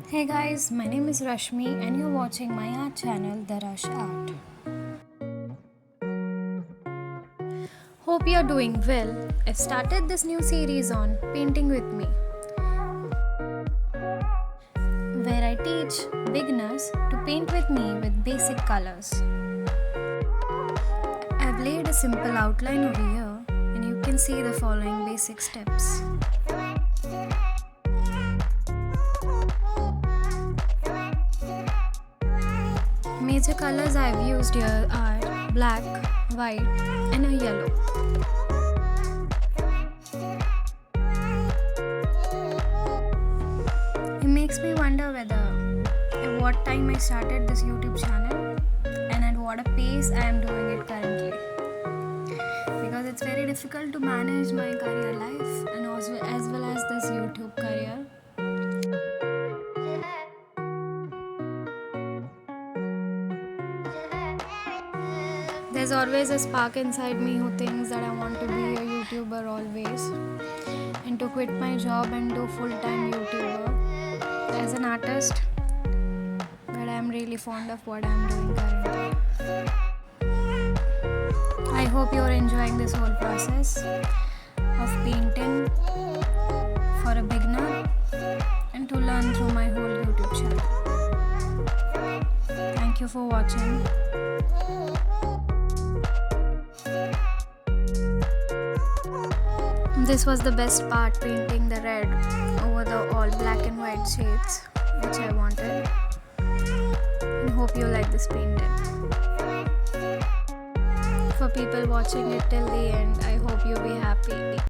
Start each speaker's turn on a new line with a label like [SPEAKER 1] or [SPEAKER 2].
[SPEAKER 1] Hey guys, my name is Rashmi and you're watching my art channel, The Rash Art. Hope you're doing well. I've started this new series on Painting with Me, where I teach beginners to paint with me with basic colors. I've laid a simple outline over here and you can see the following basic steps. Major colors I've used here are black, white and a yellow. It makes me wonder at what time I started this YouTube channel and at what a pace I am doing it currently. Because it's very difficult to manage my career life and also as well as this YouTube career. There's always a spark inside me who thinks that I want to be a YouTuber always and to quit my job and do full-time YouTuber as an artist, but I'm really fond of what I'm doing currently. I hope you're enjoying this whole process of painting for a beginner and to learn through my whole YouTube channel. Thank you for watching. This was the best part, painting the red over the all black and white shades which I wanted, and hope you like this painting. For people watching it till the end, I hope you be happy.